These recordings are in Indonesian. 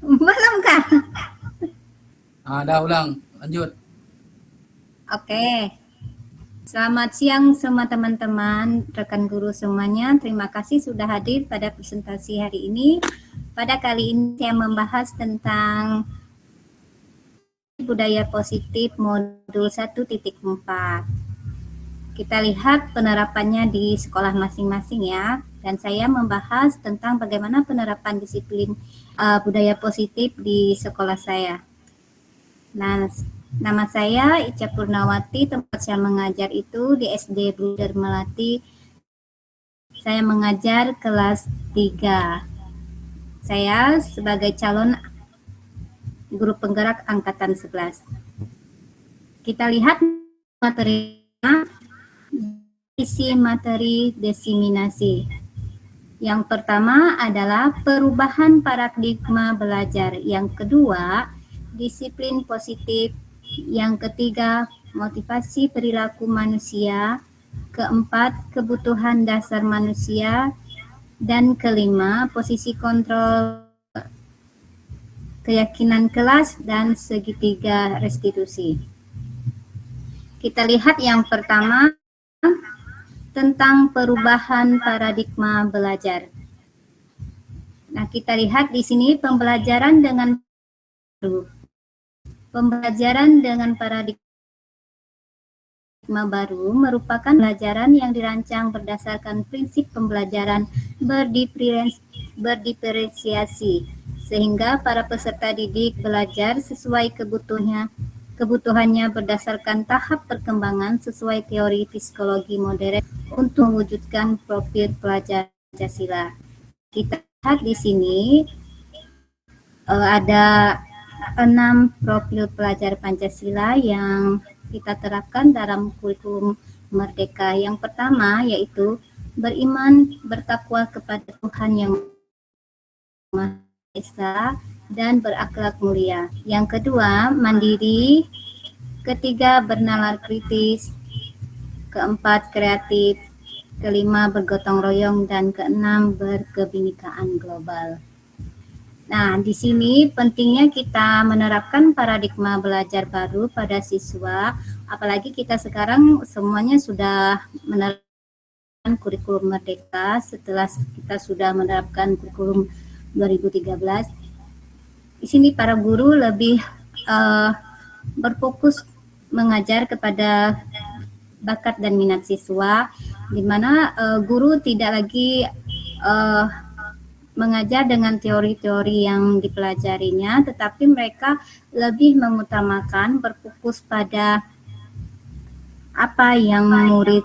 Belum Kak? Dah ulang, lanjut. Oke. Selamat siang semua teman-teman, rekan guru semuanya. Terima kasih sudah hadir pada presentasi hari ini. Pada kali ini saya membahas tentang budaya positif modul 1.4. Kita lihat penerapannya di sekolah masing-masing ya. Dan saya membahas tentang bagaimana penerapan disiplin budaya positif di sekolah saya. Nah, nama saya Ica Purnawati, tempat saya mengajar itu di SD Bruder Melati. Saya mengajar kelas 3. Saya sebagai calon guru penggerak angkatan 11. Kita lihat materinya, isi materi diseminasi. Yang pertama adalah perubahan paradigma belajar. Yang kedua, disiplin positif. Yang ketiga, motivasi perilaku manusia. Keempat, kebutuhan dasar manusia. Dan kelima, posisi kontrol keyakinan kelas dan segitiga restitusi. Kita lihat yang pertama tentang perubahan paradigma belajar. Nah, kita lihat di sini pembelajaran dengan paradigma baru merupakan pembelajaran yang dirancang berdasarkan prinsip pembelajaran berdiferensiasi, sehingga para peserta didik belajar sesuai kebutuhannya berdasarkan tahap perkembangan sesuai teori psikologi modern untuk mewujudkan profil pelajar Pancasila. Kita lihat di sini ada 6 profil pelajar Pancasila yang kita terapkan dalam kurikulum Merdeka. Yang pertama yaitu beriman, bertakwa kepada Tuhan Yang Maha Esa dan berakhlak mulia. Yang kedua, mandiri. Ketiga, bernalar kritis. Keempat, kreatif. Kelima, bergotong royong. Dan keenam, berkebinekaan global. Nah, di sini pentingnya kita menerapkan paradigma belajar baru pada siswa, apalagi kita sekarang semuanya sudah menerapkan kurikulum Merdeka setelah kita sudah menerapkan kurikulum 2013. Di sini para guru lebih berfokus mengajar kepada bakat dan minat siswa, di mana guru tidak lagi mengajar dengan teori-teori yang dipelajarinya, tetapi mereka lebih mengutamakan berfokus pada apa yang murid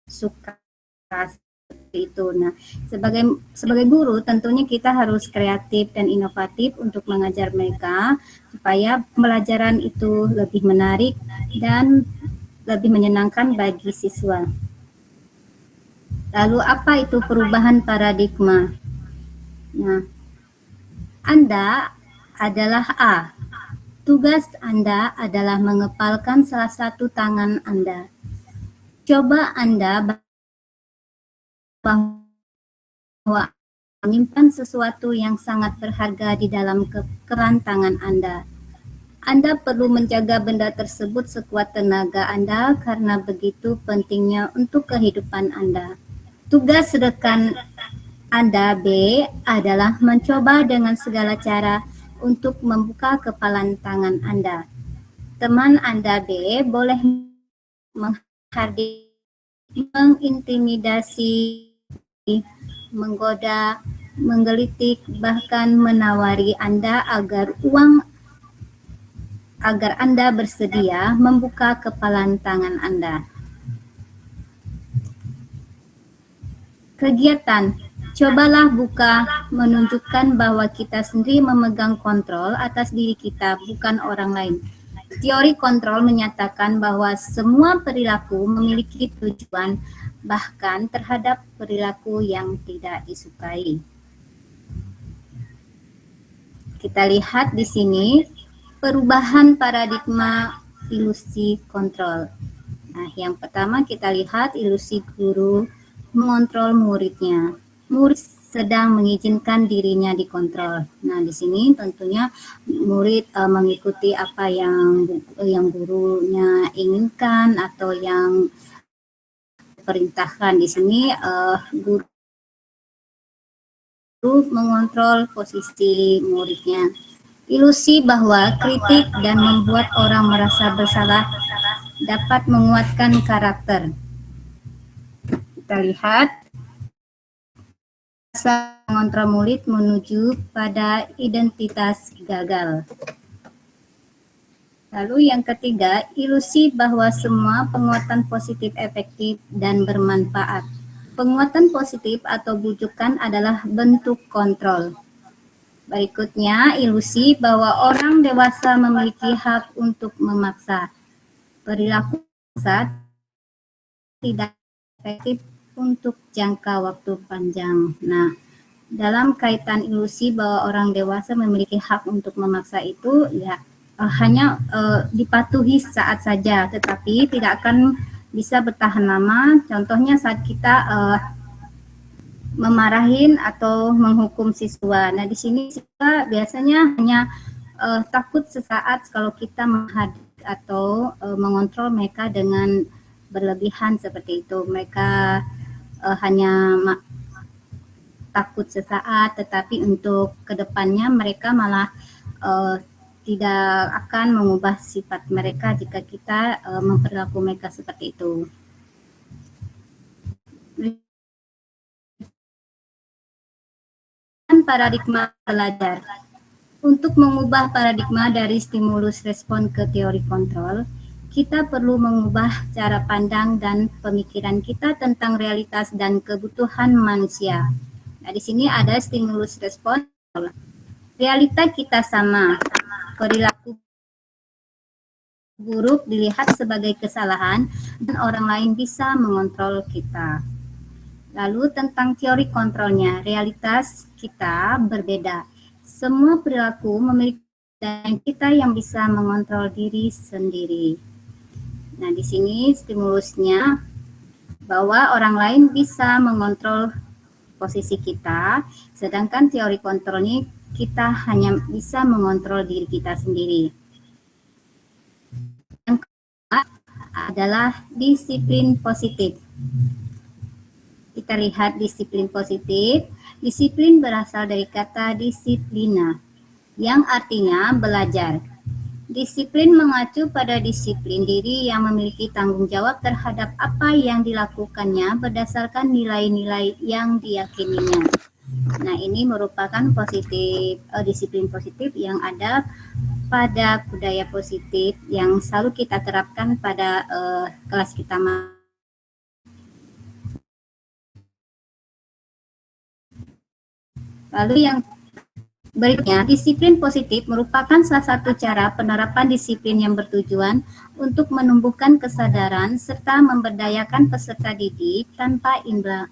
suka seperti itu. Nah, sebagai guru tentunya kita harus kreatif dan inovatif untuk mengajar mereka supaya pembelajaran itu lebih menarik dan lebih menyenangkan bagi siswa. Lalu apa itu perubahan paradigma? Nah, Anda adalah A. Tugas Anda adalah mengepalkan salah satu tangan Anda. Coba Anda bahwa menyimpan sesuatu yang sangat berharga di dalam keran tangan Anda. Anda perlu menjaga benda tersebut sekuat tenaga Anda karena begitu pentingnya untuk kehidupan Anda. Tugas rekan Anda B adalah mencoba dengan segala cara untuk membuka kepalan tangan Anda. Teman Anda B boleh mengintimidasi, menggoda, menggelitik, bahkan menawari Anda agar Anda bersedia membuka kepalan tangan Anda. Kegiatan, cobalah buka menunjukkan bahwa kita sendiri memegang kontrol atas diri kita, bukan orang lain. Teori kontrol menyatakan bahwa semua perilaku memiliki tujuan, bahkan terhadap perilaku yang tidak disukai. Kita lihat di sini perubahan paradigma ilusi kontrol. Nah, yang pertama kita lihat ilusi guru mengontrol muridnya. Murid sedang mengizinkan dirinya dikontrol. Nah, di sini tentunya murid mengikuti apa yang gurunya inginkan atau yang perintahkan. Di sini guru mengontrol posisi muridnya. Ilusi bahwa kritik dan membuat orang merasa bersalah dapat menguatkan karakter. Kita lihat mengontrol murid menuju pada identitas gagal. Lalu yang ketiga, ilusi bahwa semua penguatan positif efektif dan bermanfaat. Penguatan positif atau bujukan adalah bentuk kontrol. Berikutnya, ilusi bahwa orang dewasa memiliki hak untuk memaksa. Perilaku memaksa tidak efektif untuk jangka waktu panjang. Nah, dalam kaitan ilusi bahwa orang dewasa memiliki hak untuk memaksa itu, ya hanya dipatuhi saat saja, tetapi tidak akan bisa bertahan lama. Contohnya saat kita memarahin atau menghukum siswa. Nah, di sini siswa biasanya hanya takut sesaat kalau kita menghadap atau mengontrol mereka dengan berlebihan seperti itu. Mereka hanya takut sesaat, tetapi untuk kedepannya mereka malah tidak akan mengubah sifat mereka jika kita memperlaku mereka seperti itu. Paradigma belajar. Untuk mengubah paradigma dari stimulus respon ke teori kontrol, kita perlu mengubah cara pandang dan pemikiran kita tentang realitas dan kebutuhan manusia. Nah, di sini ada stimulus respon. Realita kita sama. Perilaku buruk dilihat sebagai kesalahan dan orang lain bisa mengontrol kita. Lalu tentang teori kontrolnya, realitas kita berbeda. Semua perilaku memiliki dan kita yang bisa mengontrol diri sendiri. Nah, di sini stimulusnya bahwa orang lain bisa mengontrol posisi kita, sedangkan teori kontrolnya kita hanya bisa mengontrol diri kita sendiri. Yang kedua adalah disiplin positif. Kita lihat disiplin positif. Disiplin berasal dari kata disiplina, yang artinya belajar. Disiplin mengacu pada disiplin diri yang memiliki tanggung jawab terhadap apa yang dilakukannya berdasarkan nilai-nilai yang diyakininya. Nah, ini merupakan disiplin positif yang ada pada budaya positif yang selalu kita terapkan pada kelas kita. Lalu yang berikutnya, disiplin positif merupakan salah satu cara penerapan disiplin yang bertujuan untuk menumbuhkan kesadaran serta memberdayakan peserta didik tanpa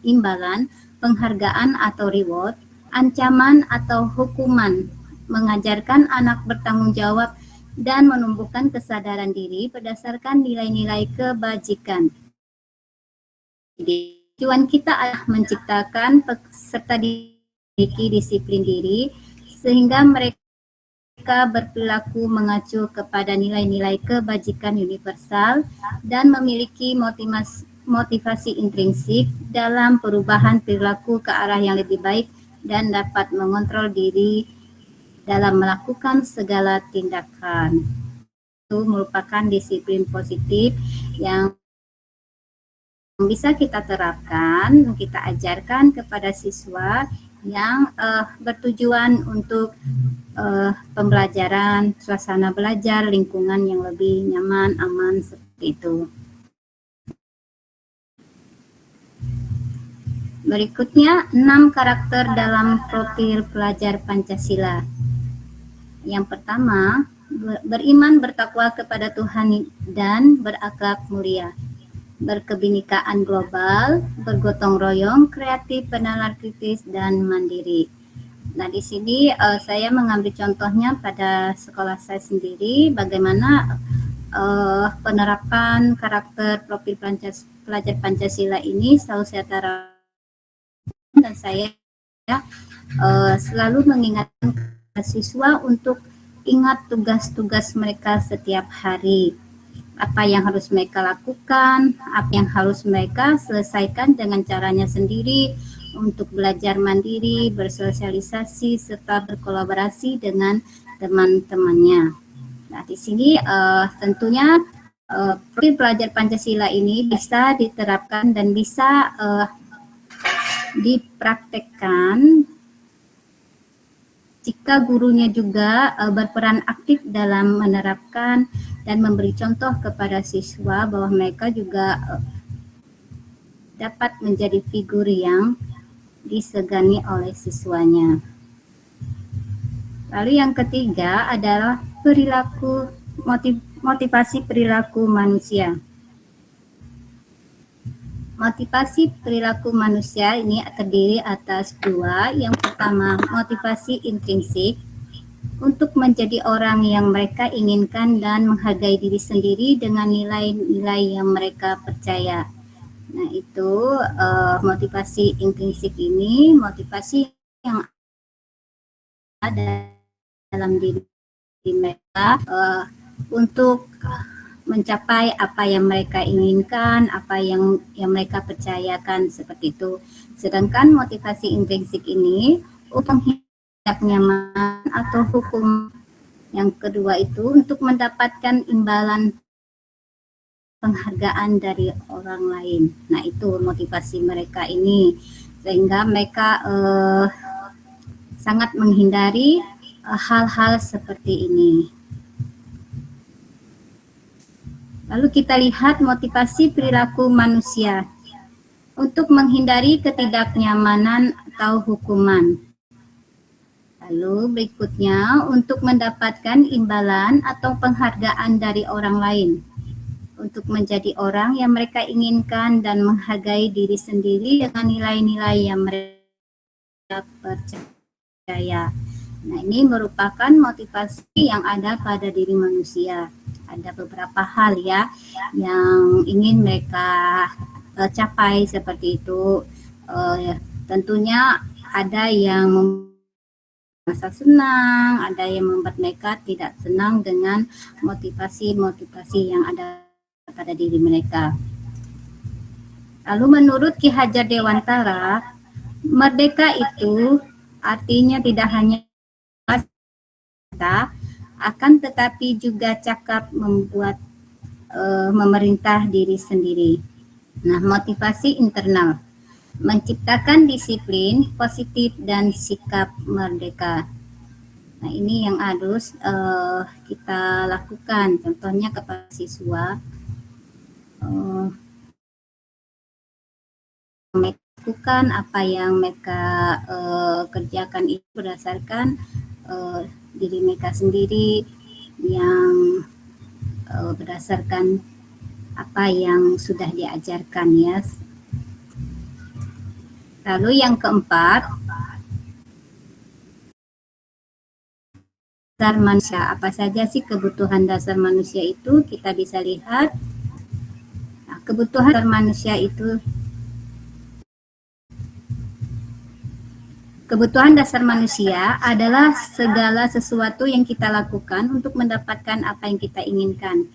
imbalan, penghargaan atau reward, ancaman atau hukuman, mengajarkan anak bertanggung jawab dan menumbuhkan kesadaran diri berdasarkan nilai-nilai kebajikan. Tujuan kita adalah menciptakan peserta didik disiplin diri sehingga mereka berperilaku mengacu kepada nilai-nilai kebajikan universal dan memiliki motivasi intrinsik dalam perubahan perilaku ke arah yang lebih baik dan dapat mengontrol diri dalam melakukan segala tindakan. Itu merupakan disiplin positif yang bisa kita terapkan, kita ajarkan kepada siswa yang bertujuan untuk pembelajaran, suasana belajar, lingkungan yang lebih nyaman, aman, seperti itu. Berikutnya, 6 karakter dalam profil pelajar Pancasila. Yang pertama, beriman bertakwa kepada Tuhan dan berakhlak mulia, berkebinekaan global, bergotong royong, kreatif, bernalar kritis, dan mandiri. Nah, di sini saya mengambil contohnya pada sekolah saya sendiri, bagaimana penerapan karakter profil pelajar Pancasila ini selalu saya terapkan dan saya selalu mengingatkan siswa untuk ingat tugas-tugas mereka setiap hari. Apa yang harus mereka lakukan, apa yang harus mereka selesaikan dengan caranya sendiri untuk belajar mandiri, bersosialisasi, serta berkolaborasi dengan teman-temannya. Nah, di sini tentunya profil pelajar Pancasila ini bisa diterapkan dan bisa dipraktekkan jika gurunya juga berperan aktif dalam menerapkan dan memberi contoh kepada siswa bahwa mereka juga dapat menjadi figur yang disegani oleh siswanya. Lalu yang ketiga adalah motivasi perilaku manusia. Motivasi perilaku manusia ini terdiri atas dua. Yang pertama, motivasi intrinsik untuk menjadi orang yang mereka inginkan dan menghargai diri sendiri dengan nilai-nilai yang mereka percaya. Nah, itu motivasi intrinsik ini motivasi yang ada dalam diri mereka untuk mencapai apa yang mereka inginkan, apa yang mereka percayakan, seperti itu. Sedangkan motivasi intrinsik ini untuk hidup nyaman atau hukum yang kedua itu untuk mendapatkan imbalan penghargaan dari orang lain. Nah, itu motivasi mereka ini, sehingga mereka sangat menghindari hal-hal seperti ini. Lalu kita lihat motivasi perilaku manusia untuk menghindari ketidaknyamanan atau hukuman. Lalu berikutnya untuk mendapatkan imbalan atau penghargaan dari orang lain, untuk menjadi orang yang mereka inginkan dan menghargai diri sendiri dengan nilai-nilai yang mereka percaya. Nah, ini merupakan motivasi yang ada pada diri manusia. Ada beberapa hal ya yang ingin mereka capai seperti itu. Tentunya ada yang merasa senang, ada yang membuat mereka tidak senang dengan motivasi-motivasi yang ada pada diri mereka. Lalu menurut Ki Hajar Dewantara, merdeka itu artinya tidak hanya akan tetapi juga cakap membuat memerintah diri sendiri. Nah, motivasi internal menciptakan disiplin positif dan sikap merdeka. Nah, ini yang harus kita lakukan. Contohnya kepada siswa, melakukan apa yang mereka kerjakan itu berdasarkan diri mereka sendiri, yang berdasarkan apa yang sudah diajarkan ya. Lalu yang keempat, dasar manusia. Apa saja sih kebutuhan dasar manusia itu? Kita bisa lihat. Nah, kebutuhan dasar manusia itu, kebutuhan dasar manusia adalah segala sesuatu yang kita lakukan untuk mendapatkan apa yang kita inginkan.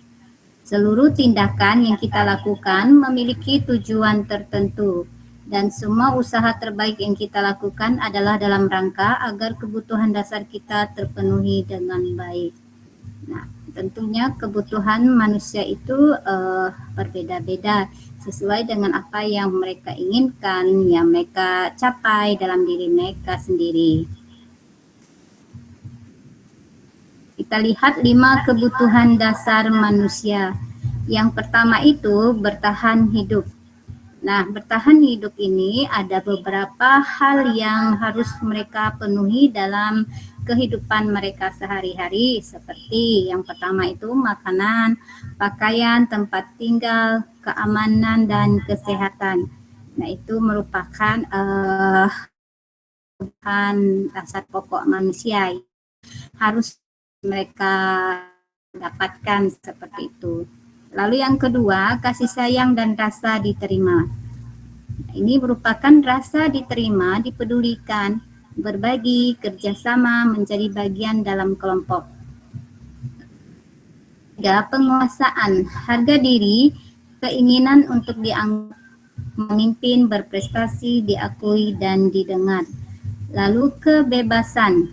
Seluruh tindakan yang kita lakukan memiliki tujuan tertentu, dan semua usaha terbaik yang kita lakukan adalah dalam rangka agar kebutuhan dasar kita terpenuhi dengan baik. Nah, tentunya kebutuhan manusia itu berbeda-beda sesuai dengan apa yang mereka inginkan, yang mereka capai dalam diri mereka sendiri. Kita lihat 5 kebutuhan dasar manusia. Yang pertama itu bertahan hidup. Nah, bertahan hidup ini ada beberapa hal yang harus mereka penuhi dalam kehidupan mereka sehari-hari, seperti yang pertama itu makanan, pakaian, tempat tinggal, keamanan, dan kesehatan. Nah, itu merupakan kebutuhan dasar pokok manusia harus mereka dapatkan seperti itu. Lalu yang kedua, kasih sayang dan rasa diterima. Ini merupakan rasa diterima, dipedulikan, berbagi, kerjasama, menjadi bagian dalam kelompok. 3. Penguasaan, harga diri, keinginan untuk dianggap memimpin, berprestasi, diakui, dan didengar. Lalu kebebasan,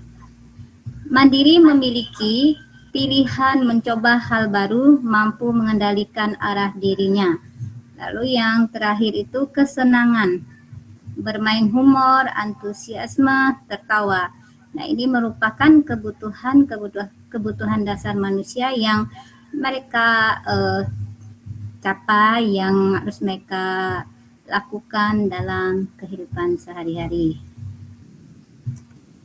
mandiri, memiliki pilihan, mencoba hal baru, mampu mengendalikan arah dirinya. Lalu yang terakhir itu kesenangan, bermain humor, antusiasme, tertawa. Nah, ini merupakan kebutuhan dasar manusia yang mereka capai, yang harus mereka lakukan dalam kehidupan sehari-hari.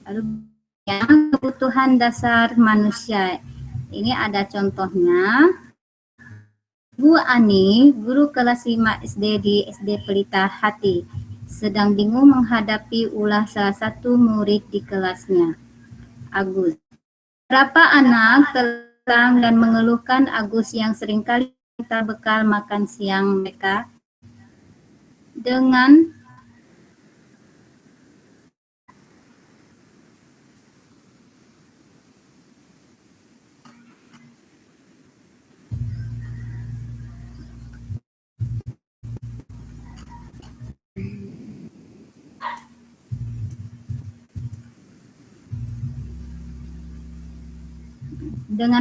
Lalu yang kebutuhan dasar manusia, ini ada contohnya. Bu Ani, guru kelas 5 SD di SD Pelita Hati, sedang bingung menghadapi ulah salah satu murid di kelasnya, Agus. Beberapa anak telang dan mengeluhkan Agus yang seringkali minta bekal makan siang mereka dengan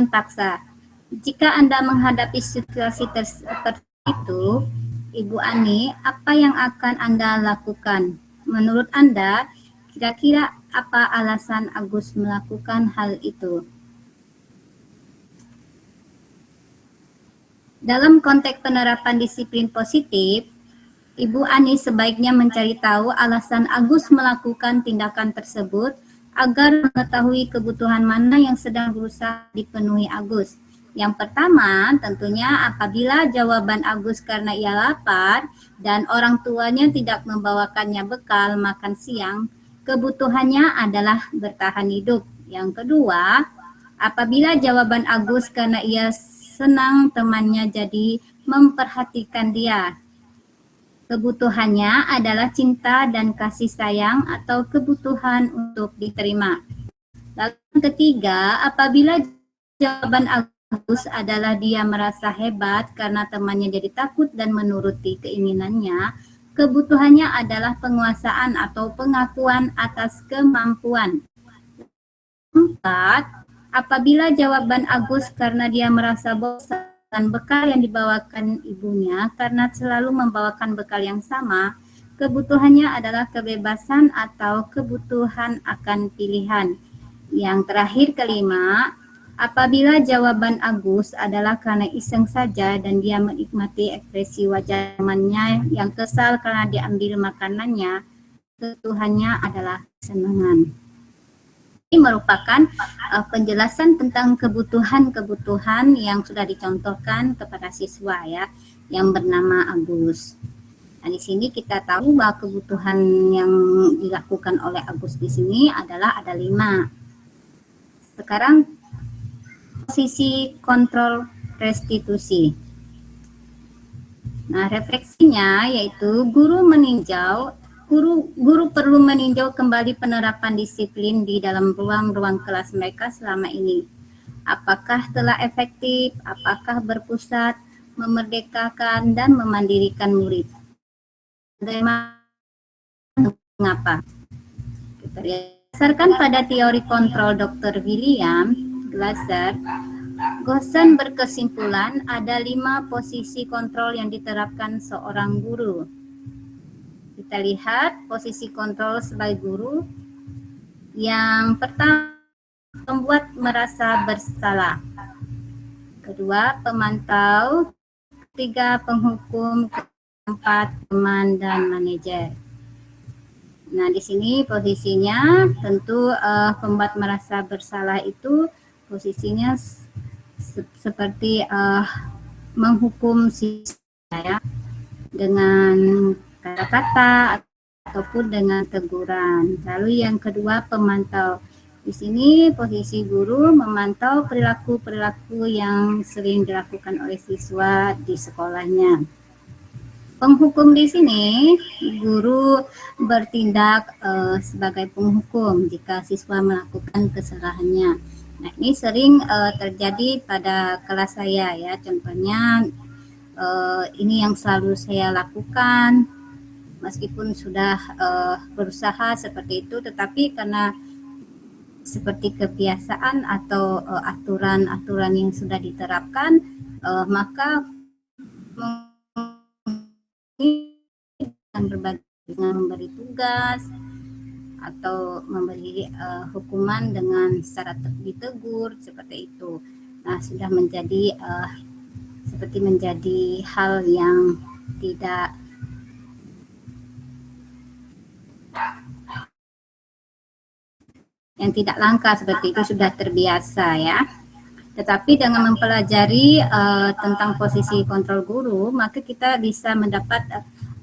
paksa. Jika Anda menghadapi situasi seperti itu, Ibu Ani, apa yang akan Anda lakukan? Menurut Anda, kira-kira apa alasan Agus melakukan hal itu? Dalam konteks penerapan disiplin positif, Ibu Ani sebaiknya mencari tahu alasan Agus melakukan tindakan tersebut agar mengetahui kebutuhan mana yang sedang berusaha dipenuhi Agus. Yang pertama, tentunya apabila jawaban Agus karena ia lapar dan orang tuanya tidak membawakannya bekal makan siang, kebutuhannya adalah bertahan hidup. Yang kedua, apabila jawaban Agus karena ia senang temannya jadi memperhatikan dia, kebutuhannya adalah cinta dan kasih sayang atau kebutuhan untuk diterima. Lalu yang ketiga, apabila jawaban Agus adalah dia merasa hebat karena temannya jadi takut dan menuruti keinginannya, kebutuhannya adalah penguasaan atau pengakuan atas kemampuan. 4. Apabila jawaban Agus karena dia merasa bosan bekal yang dibawakan ibunya karena selalu membawakan bekal yang sama, kebutuhannya adalah kebebasan atau kebutuhan akan pilihan. Yang terakhir kelima, apabila jawaban Agus adalah karena iseng saja dan dia menikmati ekspresi wajah temannya yang kesal karena diambil makanannya, kebutuhannya adalah kesenangan. Ini merupakan penjelasan tentang kebutuhan-kebutuhan yang sudah dicontohkan kepada siswa ya, yang bernama Agus. Nah, di sini kita tahu bahwa kebutuhan yang dilakukan oleh Agus di sini adalah ada 5. Sekarang posisi kontrol restitusi. Nah, refleksinya yaitu guru perlu meninjau kembali penerapan disiplin di dalam ruang-ruang kelas mereka selama ini. Apakah telah efektif, apakah berpusat, memerdekakan, dan memandirikan murid. Mengapa? Berdasarkan pada teori kontrol Dr. William Glasser, Gosen berkesimpulan ada 5 posisi kontrol yang diterapkan seorang guru. Kita lihat posisi kontrol sebagai guru. Yang pertama, membuat merasa bersalah. Kedua, pemantau. Ketiga, penghukum. Keempat, teman dan manajer. Nah, di sini posisinya tentu pembuat merasa bersalah itu posisinya seperti menghukum siswa ya, dengan kata-kata ataupun dengan teguran. Lalu yang kedua, pemantau. Di sini posisi guru memantau perilaku-perilaku yang sering dilakukan oleh siswa di sekolahnya. Penghukum di sini, guru bertindak sebagai penghukum jika siswa melakukan kesalahannya. Nah, ini sering terjadi pada kelas saya ya. Contohnya ini yang selalu saya lakukan meskipun sudah berusaha seperti itu, tetapi karena seperti kebiasaan atau aturan-aturan yang sudah diterapkan, maka dengan berbagi, dengan memberi tugas atau memberi hukuman dengan secara ditegur seperti itu. Nah, sudah menjadi seperti menjadi hal yang tidak langka, seperti itu sudah terbiasa ya. Tetapi dengan mempelajari tentang posisi kontrol guru, maka kita bisa mendapat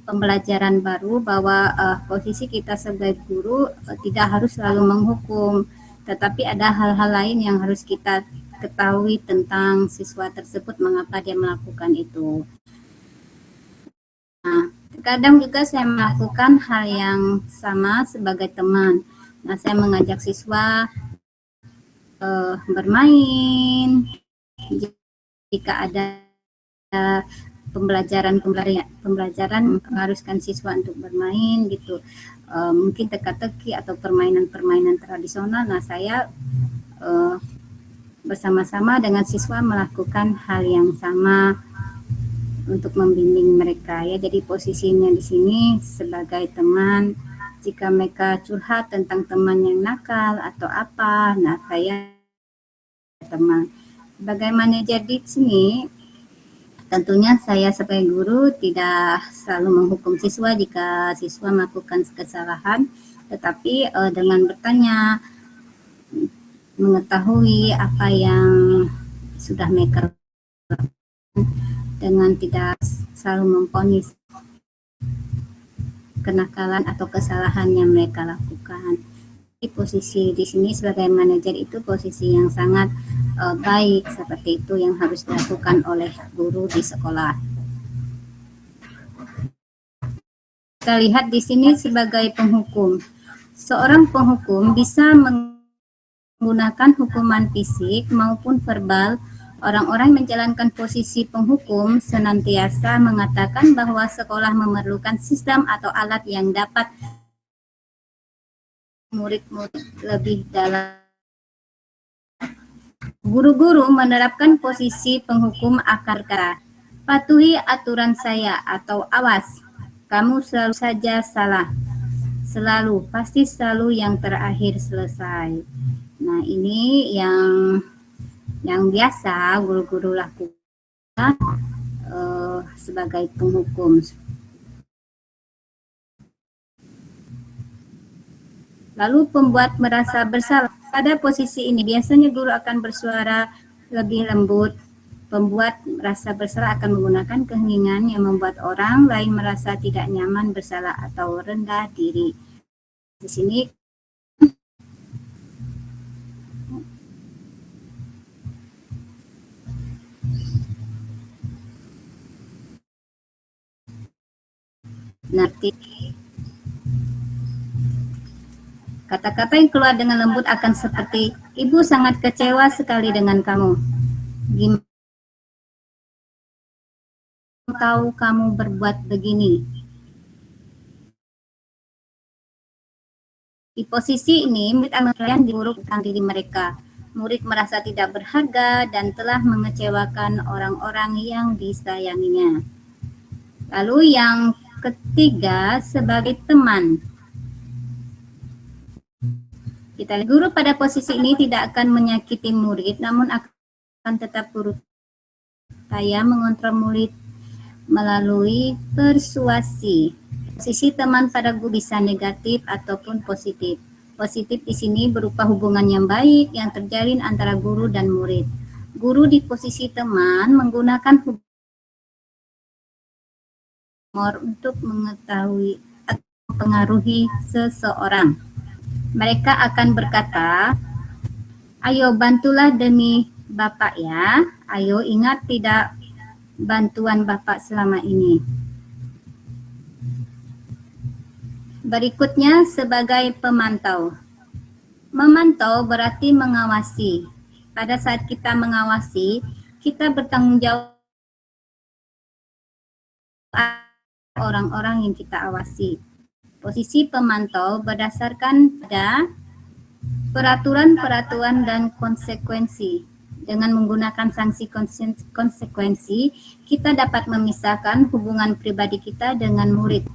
pembelajaran baru bahwa posisi kita sebagai guru tidak harus selalu menghukum, tetapi ada hal-hal lain yang harus kita ketahui tentang siswa tersebut, mengapa dia melakukan itu. Nah, kadang juga saya melakukan hal yang sama sebagai teman. Nah, saya mengajak siswa bermain, jika ada pembelajaran mengharuskan siswa untuk bermain gitu, mungkin teka-teki atau permainan-permainan tradisional. Nah, saya bersama-sama dengan siswa melakukan hal yang sama untuk membimbing mereka ya. Jadi posisinya di sini sebagai teman, jika mereka curhat tentang teman yang nakal atau apa, nah saya teman. Sebagai manajer di sini, tentunya saya sebagai guru tidak selalu menghukum siswa jika siswa melakukan kesalahan, tetapi dengan bertanya, mengetahui apa yang sudah mereka lakukan, dengan tidak selalu memvonis kenakalan atau kesalahan yang mereka lakukan. Posisi di sini sebagai manajer itu posisi yang sangat baik, seperti itu yang harus dilakukan oleh guru di sekolah. Kita lihat di sini sebagai penghukum. Seorang penghukum bisa menggunakan hukuman fisik maupun verbal. Orang-orang menjalankan posisi penghukum senantiasa mengatakan bahwa sekolah memerlukan sistem atau alat yang dapat murid-murid lebih dalam. Guru-guru menerapkan posisi penghukum akan berkata, patuhi aturan saya atau awas, kamu selalu saja salah. Selalu, pasti selalu yang terakhir selesai. Nah, ini yang biasa guru-guru lakukan sebagai penghukum. Lalu pembuat merasa bersalah. Pada posisi ini biasanya guru akan bersuara lebih lembut. Pembuat merasa bersalah akan menggunakan keheningan yang membuat orang lain merasa tidak nyaman, bersalah atau rendah diri. Di sini nanti kata-kata yang keluar dengan lembut akan seperti, ibu sangat kecewa sekali dengan kamu. Gimana tahu kamu berbuat begini? Di posisi ini, murid akan diburuk tentang diri mereka. Murid merasa tidak berharga dan telah mengecewakan orang-orang yang disayanginya. Lalu yang ketiga, sebagai teman. Kita lihat, guru pada posisi ini tidak akan menyakiti murid, namun akan tetap berupaya mengontrol murid melalui persuasi. Posisi teman pada guru bisa negatif ataupun positif. Positif di sini berupa hubungan yang baik yang terjalin antara guru dan murid. Guru di posisi teman menggunakan humor untuk mengetahui atau mempengaruhi seseorang. Mereka akan berkata, ayo bantulah demi Bapak ya, ayo ingat tidak bantuan Bapak selama ini. Berikutnya sebagai pemantau. Memantau berarti mengawasi. Pada saat kita mengawasi, kita bertanggung jawab orang-orang yang kita awasi. Posisi pemantau berdasarkan pada peraturan-peraturan dan konsekuensi. Dengan menggunakan sanksi konsekuensi, kita dapat memisahkan hubungan pribadi kita dengan murid.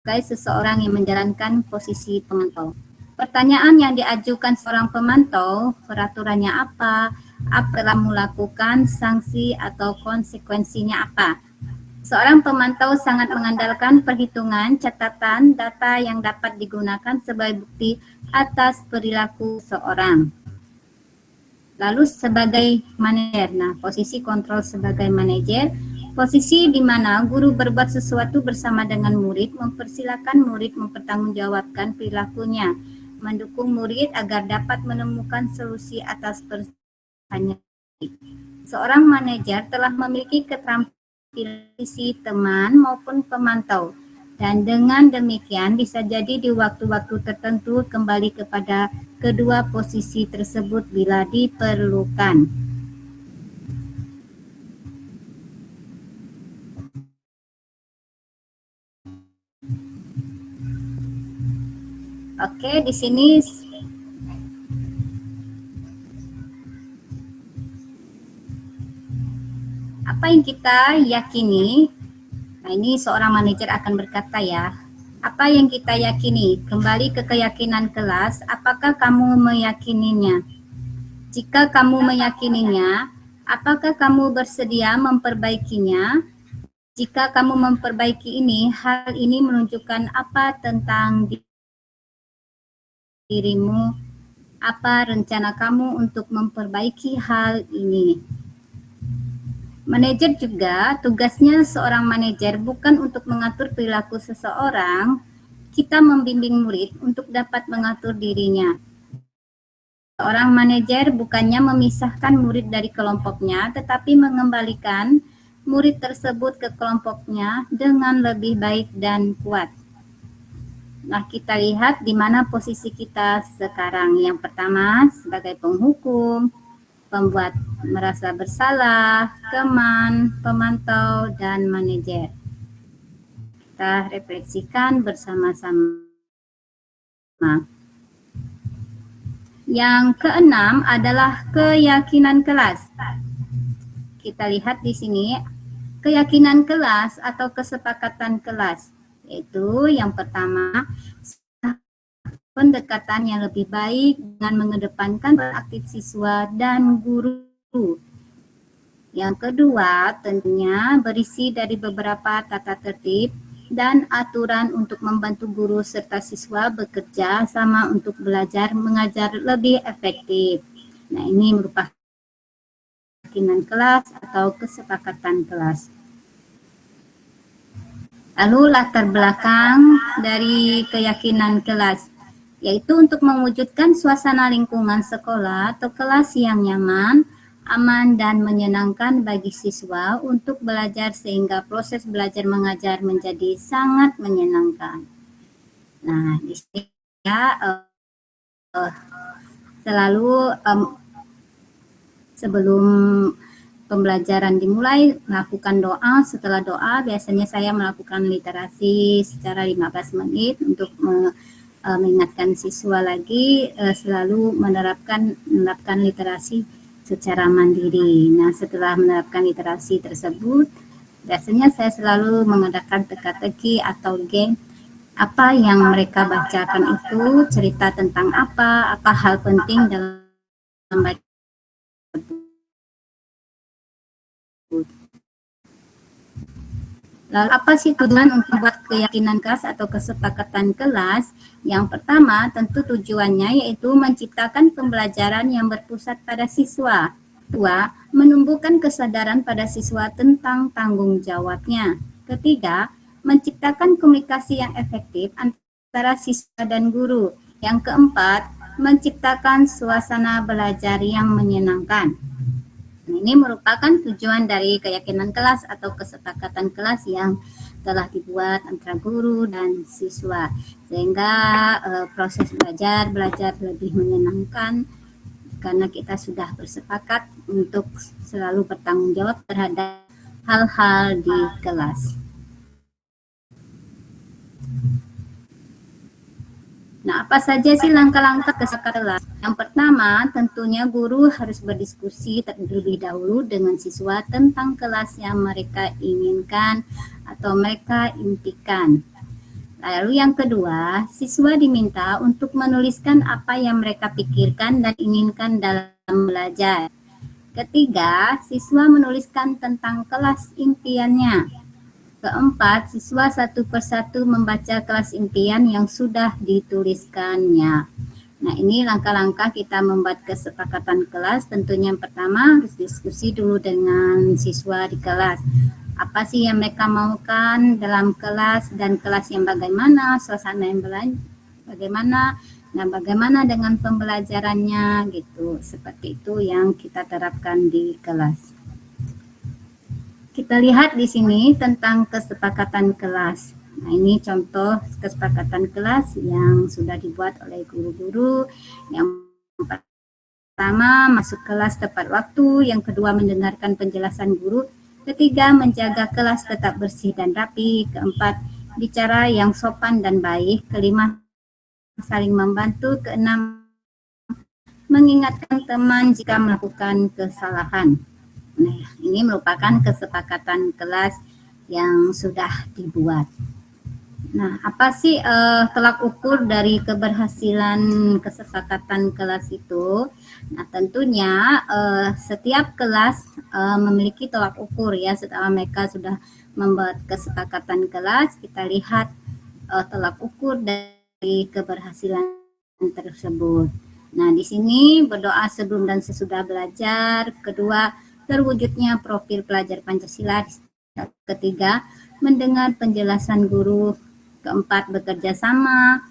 Sebagai seseorang yang menjalankan posisi pemantau. Pertanyaan yang diajukan seorang pemantau, peraturannya apa telah melakukan, sanksi atau konsekuensinya apa. Seorang pemantau sangat mengandalkan perhitungan, catatan, data yang dapat digunakan sebagai bukti atas perilaku seorang. Lalu sebagai manajer, posisi kontrol sebagai manajer, posisi di mana guru berbuat sesuatu bersama dengan murid, mempersilakan murid mempertanggungjawabkan perilakunya, mendukung murid agar dapat menemukan solusi atas permasalahannya. Seorang manajer telah memiliki keterampilan sisi teman maupun pemantau, dan dengan demikian bisa jadi di waktu-waktu tertentu kembali kepada kedua posisi tersebut bila diperlukan. Oke, di sini apa yang kita yakini. Nah, ini seorang manajer akan berkata ya, apa yang kita yakini, kembali ke keyakinan kelas, apakah kamu meyakininya? Jika kamu meyakininya, apakah kamu bersedia memperbaikinya? Jika kamu memperbaiki ini, hal ini menunjukkan apa tentang dirimu? Apa rencana kamu untuk memperbaiki hal ini? Manajer juga, tugasnya seorang manajer bukan untuk mengatur perilaku seseorang, kita membimbing murid untuk dapat mengatur dirinya. Seorang manajer bukannya memisahkan murid dari kelompoknya, tetapi mengembalikan murid tersebut ke kelompoknya dengan lebih baik dan kuat. Nah, kita lihat di mana posisi kita sekarang. Yang pertama, sebagai penghukum, pembuat merasa bersalah, teman, pemantau, dan manajer. Kita refleksikan bersama-sama. Yang keenam adalah keyakinan kelas. Kita lihat di sini, keyakinan kelas atau kesepakatan kelas, yaitu yang pertama, pendekatan yang lebih baik dengan mengedepankan aktif siswa dan guru. Yang kedua, tentunya berisi dari beberapa tata tertib dan aturan untuk membantu guru serta siswa bekerja sama untuk belajar mengajar lebih efektif. Nah, ini merupakan keyakinan kelas atau kesepakatan kelas. Lalu latar belakang dari keyakinan kelas, yaitu untuk mewujudkan suasana lingkungan sekolah atau kelas yang nyaman, aman, dan menyenangkan bagi siswa untuk belajar sehingga proses belajar mengajar menjadi sangat menyenangkan. Nah, di sini ya selalu sebelum pembelajaran dimulai melakukan doa. Setelah doa biasanya saya melakukan literasi secara 15 menit untuk mengingatkan siswa lagi selalu menerapkan literasi secara mandiri. Nah, setelah menerapkan literasi tersebut, biasanya saya selalu mengadakan teka-teki atau game. Apa yang mereka bacakan itu cerita tentang apa hal penting dalam baca. Lalu apa sih tujuan untuk membuat keyakinan kelas atau kesepakatan kelas? Yang pertama, tentu tujuannya yaitu menciptakan pembelajaran yang berpusat pada siswa. Dua, menumbuhkan kesadaran pada siswa tentang tanggung jawabnya. Ketiga, menciptakan komunikasi yang efektif antara siswa dan guru. Yang keempat, menciptakan suasana belajar yang menyenangkan. Ini merupakan tujuan dari keyakinan kelas atau kesepakatan kelas yang telah dibuat antara guru dan siswa, sehingga proses belajar lebih menyenangkan karena kita sudah bersepakat untuk selalu bertanggung jawab terhadap hal-hal di kelas. Nah, apa saja sih langkah-langkah kesepakatan kelas? Yang pertama, tentunya guru harus berdiskusi terlebih dahulu dengan siswa tentang kelas yang mereka inginkan atau mereka impikan. Lalu yang kedua, siswa diminta untuk menuliskan apa yang mereka pikirkan dan inginkan dalam belajar. Ketiga, siswa menuliskan tentang kelas impiannya. Keempat, siswa satu persatu membaca kelas impian yang sudah dituliskannya. Nah, ini langkah-langkah kita membuat kesepakatan kelas. Tentunya yang pertama harus diskusi dulu dengan siswa di kelas. Apa sih yang mereka maukan dalam kelas dan kelas yang bagaimana, suasana yang bagaimana, nah bagaimana dengan pembelajarannya gitu. Seperti itu yang kita terapkan di kelas. Kita lihat di sini tentang kesepakatan kelas. Nah, ini contoh kesepakatan kelas yang sudah dibuat oleh guru-guru. Yang pertama, masuk kelas tepat waktu. Yang kedua, mendengarkan penjelasan guru. Ketiga, menjaga kelas tetap bersih dan rapi. Keempat, bicara yang sopan dan baik. Kelima, saling membantu. Keenam, mengingatkan teman jika melakukan kesalahan. Nah, ini merupakan kesepakatan kelas yang sudah dibuat. Nah, apa sih tolak ukur dari keberhasilan kesepakatan kelas itu? Nah, tentunya setiap kelas memiliki tolak ukur ya. Setelah mereka sudah membuat kesepakatan kelas, kita lihat tolak ukur dari keberhasilan tersebut. Nah, di sini berdoa sebelum dan sesudah belajar. Kedua, terwujudnya profil pelajar Pancasila. Ketiga, mendengar penjelasan guru. Keempat, bekerja sama.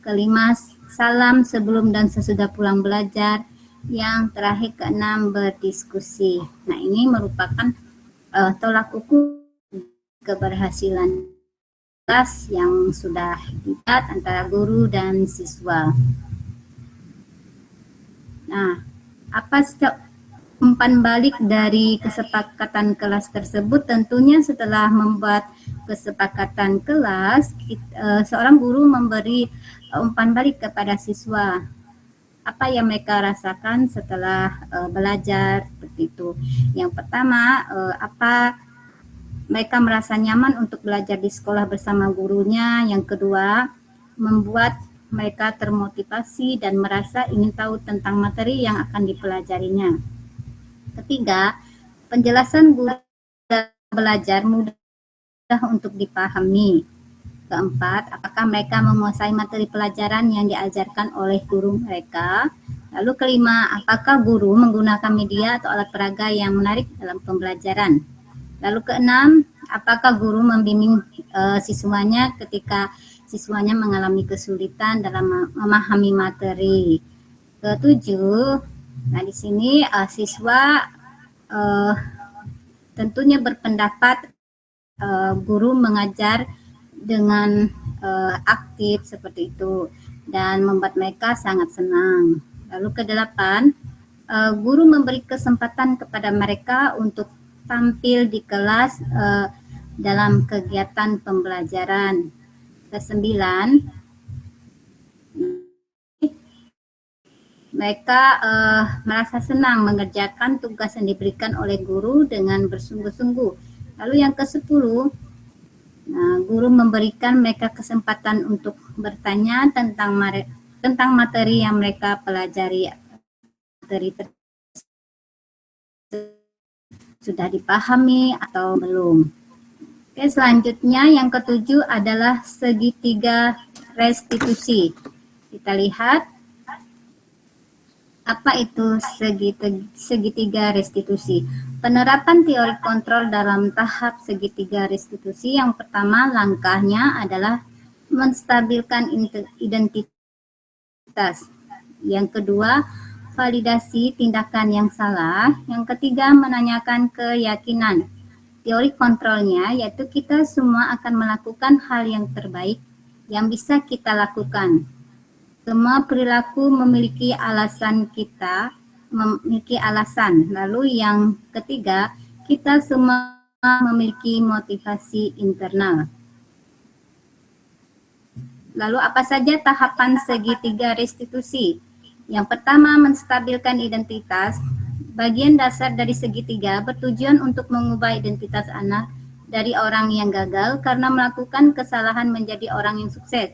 Kelima, salam sebelum dan sesudah pulang belajar. Yang terakhir, keenam, berdiskusi. Nah, ini merupakan tolak ukur keberhasilan kelas yang sudah dibuat antara guru dan siswa. Nah, apa umpan balik dari kesepakatan kelas tersebut? Tentunya setelah membuat kesepakatan kelas, seorang guru memberi umpan balik kepada siswa. Apa yang mereka rasakan setelah belajar seperti itu. Yang pertama, apa mereka merasa nyaman untuk belajar di sekolah bersama gurunya. Yang kedua, membuat mereka termotivasi dan merasa ingin tahu tentang materi yang akan dipelajarinya. Ketiga, penjelasan guru belajar mudah untuk dipahami. Keempat, apakah mereka menguasai materi pelajaran yang diajarkan oleh guru mereka? Lalu kelima, apakah guru menggunakan media atau alat peraga yang menarik dalam pembelajaran? Lalu keenam, apakah guru membimbing siswanya ketika siswanya mengalami kesulitan dalam memahami materi? Ketujuh, nah di sini siswa tentunya berpendapat guru mengajar dengan aktif seperti itu dan membuat mereka sangat senang. Lalu kedelapan, guru memberi kesempatan kepada mereka untuk tampil di kelas dalam kegiatan pembelajaran. Kesembilan, mereka merasa senang mengerjakan tugas yang diberikan oleh guru dengan bersungguh-sungguh. Lalu yang ke-10, guru memberikan mereka kesempatan untuk bertanya tentang materi yang mereka pelajari. Materi sudah dipahami atau belum. Oke, selanjutnya yang ke-7 adalah segitiga restitusi. Kita lihat apa itu segitiga restitusi. Penerapan teori kontrol dalam tahap segitiga restitusi. Yang pertama, langkahnya adalah menstabilkan identitas. Yang kedua, validasi tindakan yang salah. Yang ketiga, menanyakan keyakinan. teori kontrolnya yaitu kita semua akan melakukan hal yang terbaik yang bisa kita lakukan. Semua perilaku memiliki alasan Lalu yang ketiga, kita semua memiliki motivasi internal. Lalu apa saja tahapan segitiga restitusi? Yang pertama, menstabilkan identitas. Bagian dasar dari segitiga bertujuan untuk mengubah identitas anak dari orang yang gagal karena melakukan kesalahan menjadi orang yang sukses.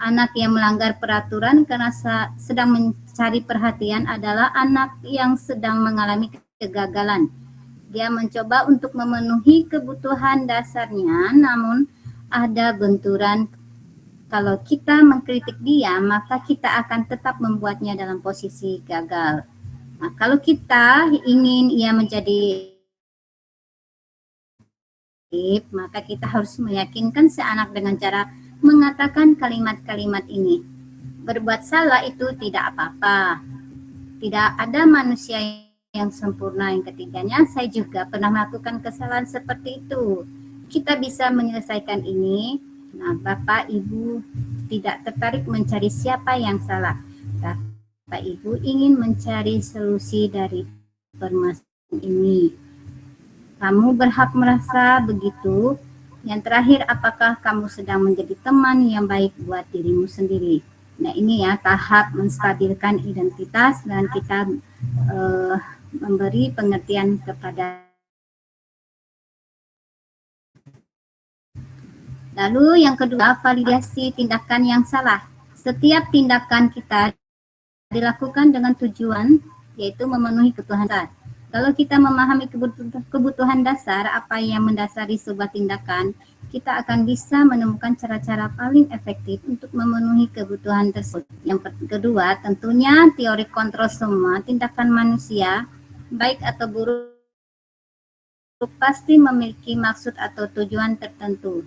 Anak yang melanggar peraturan karena sedang mencari perhatian adalah anak yang sedang mengalami kegagalan. Dia mencoba untuk memenuhi kebutuhan dasarnya, namun ada benturan. Kalau kita mengkritik dia, maka kita akan tetap membuatnya dalam posisi gagal. Nah, kalau kita ingin ia menjadi maka kita harus meyakinkan si anak dengan cara mengatakan kalimat-kalimat ini. Berbuat salah itu tidak apa-apa. Tidak ada manusia yang sempurna. Yang ketiganya, saya juga pernah melakukan kesalahan seperti itu. Kita bisa menyelesaikan ini. Nah, Bapak Ibu tidak tertarik mencari siapa yang salah. Bapak Ibu ingin mencari solusi dari permasalahan ini. Kamu berhak merasa begitu. Yang terakhir, apakah kamu sedang menjadi teman yang baik buat dirimu sendiri? Nah, ini ya tahap menstabilkan identitas dan kita memberi pengertian kepada. Lalu yang kedua, validasi tindakan yang salah. Setiap tindakan kita dilakukan dengan tujuan yaitu memenuhi kebutuhan dasar. Kalau kita memahami kebutuhan dasar, apa yang mendasari sebuah tindakan, kita akan bisa menemukan cara-cara paling efektif untuk memenuhi kebutuhan tersebut. Yang kedua, tentunya teori kontrol semua tindakan manusia, baik atau buruk, pasti memiliki maksud atau tujuan tertentu.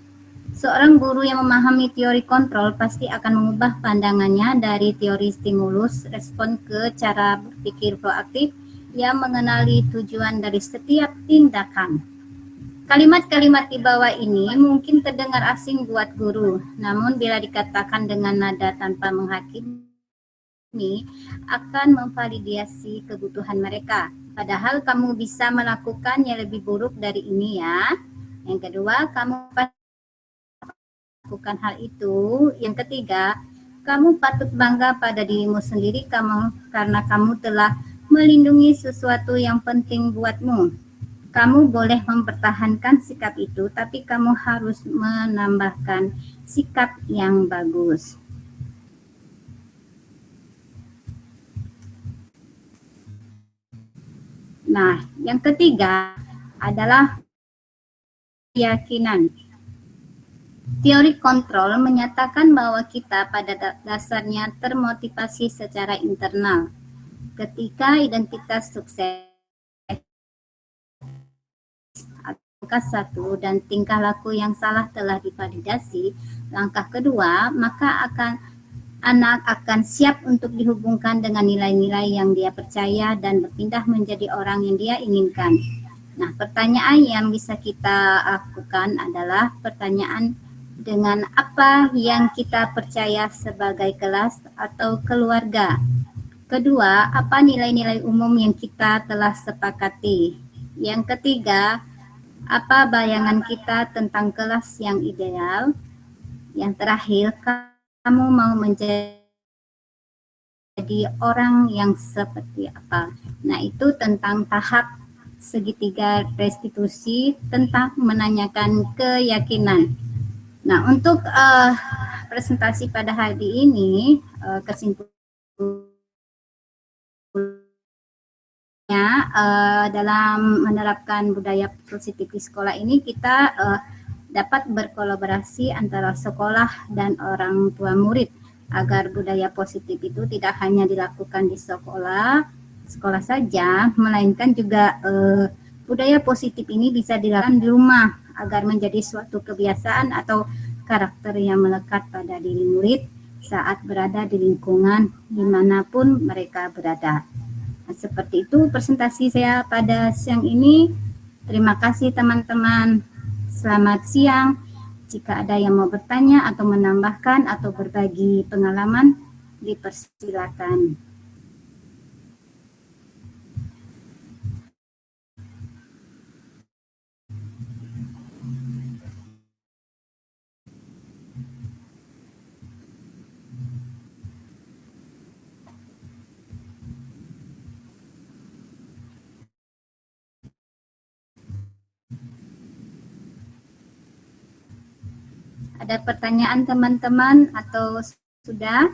Seorang guru yang memahami teori kontrol pasti akan mengubah pandangannya dari teori stimulus respon ke cara berpikir proaktif yang mengenali tujuan dari setiap tindakan. Kalimat-kalimat di bawah ini mungkin terdengar asing buat guru, namun bila dikatakan dengan nada tanpa menghakimi, akan memvalidasi kebutuhan mereka. Padahal kamu bisa melakukannya lebih buruk dari ini ya. Yang kedua, kamu lakukan hal itu. Yang ketiga, kamu patut bangga pada dirimu sendiri karena kamu telah melindungi sesuatu yang penting buatmu. Kamu boleh mempertahankan sikap itu, tapi kamu harus menambahkan sikap yang bagus. Nah, yang ketiga adalah keyakinan. Teori kontrol menyatakan bahwa kita pada dasarnya termotivasi secara internal. Ketika identitas sukses, langkah satu dan tingkah laku yang salah telah divalidasi, langkah kedua, maka anak akan siap untuk dihubungkan dengan nilai-nilai yang dia percaya dan berpindah menjadi orang yang dia inginkan. Nah, pertanyaan yang bisa kita lakukan adalah pertanyaan dengan apa yang kita percaya sebagai kelas atau keluarga. Kedua, apa nilai-nilai umum yang kita telah sepakati? Yang ketiga, apa bayangan kita tentang kelas yang ideal? Yang terakhir, kamu mau menjadi orang yang seperti apa? Nah, itu tentang tahap segitiga restitusi tentang menanyakan keyakinan. Nah, untuk presentasi pada hari ini, kesimpulannya dalam menerapkan budaya positif di sekolah ini kita dapat berkolaborasi antara sekolah dan orang tua murid agar budaya positif itu tidak hanya dilakukan di sekolah saja, melainkan juga budaya positif ini bisa dilakukan di rumah agar menjadi suatu kebiasaan atau karakter yang melekat pada diri murid saat berada di lingkungan dimanapun mereka berada. Nah, seperti itu presentasi saya pada siang ini. Terima kasih teman-teman. Selamat siang. Jika ada yang mau bertanya atau menambahkan atau berbagi pengalaman, dipersilakan. Ada pertanyaan teman-teman atau sudah?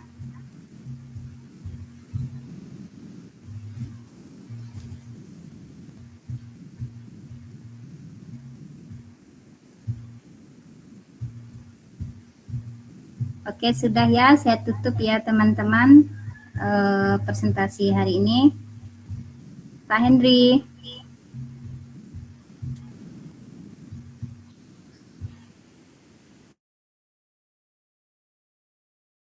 Oke, sudah ya. Saya tutup ya teman-teman presentasi hari ini. Pak Henry.